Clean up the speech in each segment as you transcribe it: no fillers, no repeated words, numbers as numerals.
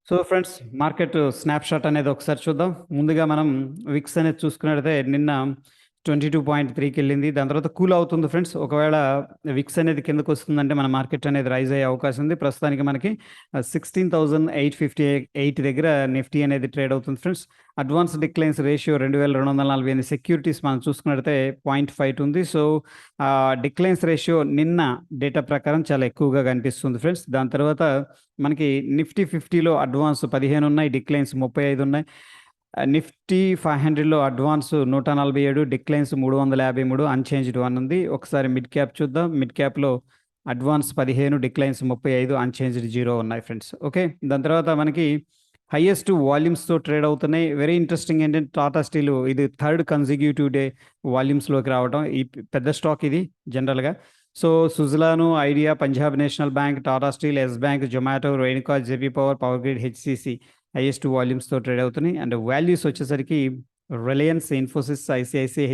So friends, market snapshot అనేది ఒకసారి చూద్దాం. ముందుగా మనం విక్స్ అనేది చూసుకున్నట్టయితే నిన్న 22.3కి వెళ్ళింది. దాని తర్వాత కూల్ అవుతుంది ఫ్రెండ్స్. ఒకవేళ విక్స్ అనేది కిందకొస్తుందంటే మన మార్కెట్ అనేది రైజ్ అయ్యే అవకాశం ఉంది. ప్రస్తుతానికి మనకి 16,858 దగ్గర నిఫ్టీ అనేది ట్రేడ్ అవుతుంది friends. Advance declines ratio 2248 securities మనం చూసుకున్నట్టయితే 0.52 ఉంది. సో, డిక్లైన్స్ రేషియో నిన్న డేటా ప్రకారం చాలా ఎక్కువగా కనిపిస్తుంది ఫ్రెండ్స్. దాని తర్వాత మనకి నిఫ్టీ 50లో అడ్వాన్స్ 15 ఉన్నాయి, డిక్లైన్స్ 35 ఉన్నాయి. నిఫ్టీ 500లో అడ్వాన్స్ 147, డిక్లైన్స్ 353, అన్చేంజ్డ్ 1 ఉంది. ఒకసారి మిడ్ క్యాప్ చూద్దాం. మిడ్ క్యాప్లో అడ్వాన్స్ 15, డిక్లైన్స్ 35, అన్చేంజ్డ్ 0 ఉన్నాయి ఫ్రెండ్స్. ఓకే, దాని తర్వాత మనకి హైయెస్ట్ వాల్యూమ్స్తో ట్రేడ్ అవుతున్నాయి. వెరీ ఇంట్రెస్టింగ్ ఏంటంటే టాటా స్టీల్ ఇది థర్డ్ కన్సిక్యూటివ్ డే వాల్యూమ్స్లోకి రావడం. ఈ పెద్ద స్టాక్ ఇది జనరల్గా. సో సుజలాను, ఐడియా, పంజాబ్ నేషనల్ బ్యాంక్, టాటా స్టీల్, ఎస్ బ్యాంక్, జొమాటో, రేణుకా, జెపీ పవర్, పవర్ గ్రిడ్, హెచ్సిసి హైయెస్ట్ వాల్యూమ్స్తో ట్రేడ్ అవుతున్నాయి. అండ్ వాల్యూస్ వచ్చేసరికి రిలయన్స్, ఇన్ఫోసిస్, ఐసిఐసిఐ,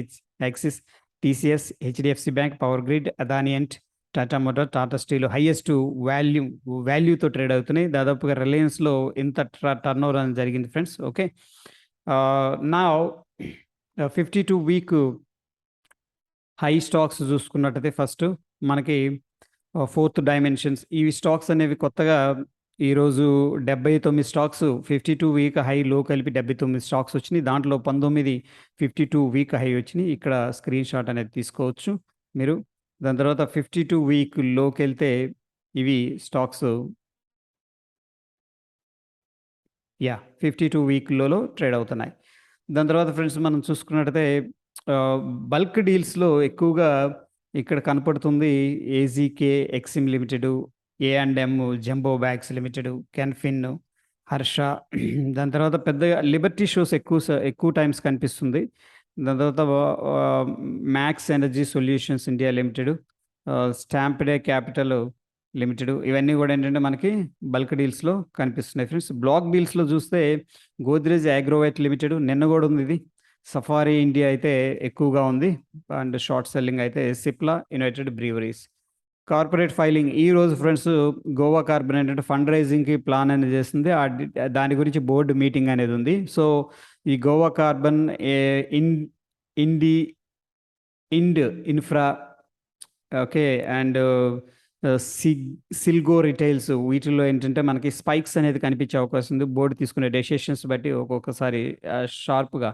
యాక్సిస్, టీసీఎస్, హెచ్డిఎఫ్సి బ్యాంక్, పవర్ గ్రిడ్, అదాని అండ్ టాటా మోటార్, టాటా స్టీల్ హైయెస్ట్ వాల్యూతో ట్రేడ్ అవుతున్నాయి. దాదాపుగా రిలయన్స్లో ఇంత టర్న్ ఓవర్ అనేది జరిగింది ఫ్రెండ్స్. ఓకే, నా 52-week హై స్టాక్స్ చూసుకున్నట్టయితే ఫస్ట్ మనకి ఫోర్త్ డైమెన్షన్స్ ఈ స్టాక్స్ అనేవి కొత్తగా ఈరోజు 79 స్టాక్స్ 52-week హై లో కలిపి 79 స్టాక్స్ వచ్చినాయి. దాంట్లో 19 52-week హై వచ్చినాయి. ఇక్కడ స్క్రీన్ షాట్ అనేది తీసుకోవచ్చు మీరు. దాని తర్వాత 52-week లోకి వెళ్తే ఇవి స్టాక్స్ 52-week లోలో ట్రేడ్ అవుతున్నాయి. దాని తర్వాత ఫ్రెండ్స్ మనం చూసుకున్నట్టయితే బల్క్ డీల్స్లో ఎక్కువగా ఇక్కడ కనపడుతుంది ఏజీకే ఎక్సిమ్ లిమిటెడ్, ఏ&ఎం జంబో బ్యాగ్స్ లిమిటెడ్, కెన్ఫిన్, హర్ష. దాని తర్వాత పెద్దగా లిబర్టీ షోస్ ఎక్కువ టైమ్స్ కనిపిస్తుంది. దాని తర్వాత మ్యాక్స్ ఎనర్జీ సొల్యూషన్స్ ఇండియా లిమిటెడ్, స్టాంప్డే క్యాపిటల్ లిమిటెడ్, ఇవన్నీ కూడా ఏంటంటే మనకి బల్క్ డీల్స్లో కనిపిస్తున్నాయి ఫ్రెండ్స్. బ్లాక్ డీల్స్లో చూస్తే గోద్రేజ్ అగ్రోవెట్ లిమిటెడ్ నిన్న కూడా ఉంది. ఇది సఫారీ ఇండియా అయితే ఎక్కువగా ఉంది. అండ్ షార్ట్ సెల్లింగ్ అయితే Cipla, United breweries. Corporate filing ఈ రోజు ఫ్రెండ్స్ గోవా కార్బన్ ఏంటంటే ఫండ్ రైజింగ్కి ప్లాన్ అనేది చేస్తుంది. దాని గురించి బోర్డు మీటింగ్ అనేది ఉంది. సో ఈ గోవా కార్బన్ ఇండి ఇండ్ ఇన్ఫ్రా, ఓకే, అండ్ సిల్గో రిటైల్స్, వీటిల్లో ఏంటంటే మనకి స్పైక్స్ అనేది కనిపించే అవకాశం ఉంది. బోర్డు తీసుకునే డెసిషన్స్ బట్టి ఒక్కొక్కసారి షార్ప్గా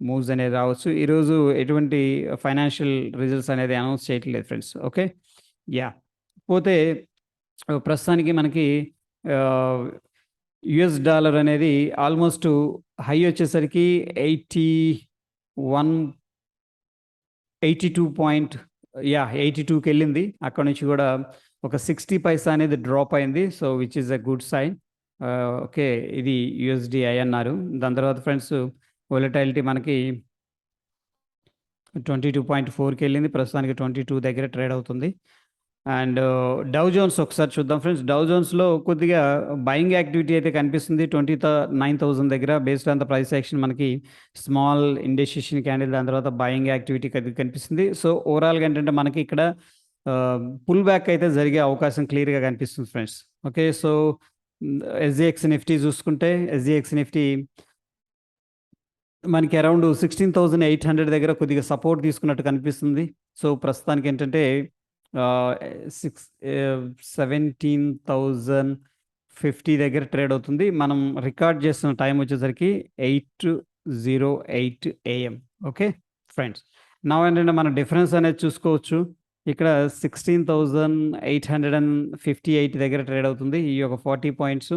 మూవ్స్ అనేది రావచ్చు. ఈరోజు ఎటువంటి ఫైనాన్షియల్ రిజల్ట్స్ అనేది అనౌన్స్ చేయట్లేదు ఫ్రెండ్స్. ఓకే, పోతే ప్రస్తుతానికి మనకి యుఎస్ డాలర్ అనేది ఆల్మోస్ట్ హై వచ్చేసరికి 82కి వెళ్ళింది. అక్కడ నుంచి కూడా ఒక 60 పైసా అనేది డ్రాప్ అయింది. So which is a good sign. Okay, ఇది యుఎస్డిఐ అన్నారు. దాని తర్వాత ఫ్రెండ్స్ వొలటైలిటీ మనకి 22.4కి వెళ్ళింది. ప్రస్తుతానికి 22 దగ్గర ట్రేడ్ అవుతుంది. అండ్ డౌ జోన్స్ ఒకసారి చూద్దాం ఫ్రెండ్స్. డౌ జోన్స్లో కొద్దిగా బయింగ్ యాక్టివిటీ అయితే కనిపిస్తుంది 29,000 దగ్గర. Based on the price action మనకి స్మాల్ ఇండెసిషన్ క్యాండిల్, దాని తర్వాత బయింగ్ యాక్టివిటీ కనిపిస్తుంది. సో ఓవరాల్గా ఏంటంటే మనకి ఇక్కడ పుల్ బ్యాక్ అయితే జరిగే అవకాశం క్లియర్గా కనిపిస్తుంది friends. Okay, so SGX Nifty చూసుకుంటే ఎస్జిఎక్స్ నిఫ్టీ మనకి అరౌండ్ 16,800 దగ్గర కొద్దిగా సపోర్ట్ తీసుకున్నట్టు కనిపిస్తుంది. సో ప్రస్తుతానికి ఏంటంటే 17,050 దగ్గర ట్రేడ్ అవుతుంది. మనం రికార్డ్ చేస్తున్న టైం వచ్చేసరికి 8:08 AM. ఓకే ఫ్రెండ్స్, నా ఏంటంటే మన డిఫరెన్స్ అనేది చూసుకోవచ్చు. ఇక్కడ 16,858 దగ్గర ట్రేడ్ అవుతుంది. ఈ యొక్క 40 పాయింట్స్.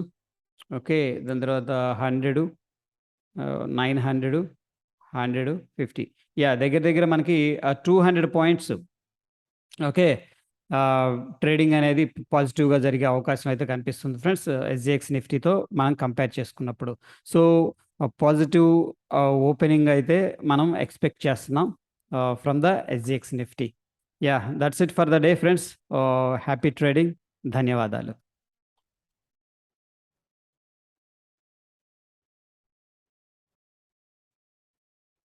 ఓకే, దాని తర్వాత 100, 900, 150, దగ్గర దగ్గర మనకి 200 పాయింట్స్. ఓకే, ట్రేడింగ్ అనేది పాజిటివ్గా జరిగే అవకాశం అయితే కనిపిస్తుంది ఫ్రెండ్స్ ఎస్జిఎక్స్ నిఫ్టీతో మనం కంపేర్ చేసుకున్నప్పుడు. సో పాజిటివ్ ఓపెనింగ్ అయితే మనం ఎక్స్పెక్ట్ చేస్తున్నాం from the SGX Nifty. That's it for the day friends. Happy trading. ధన్యవాదాలు.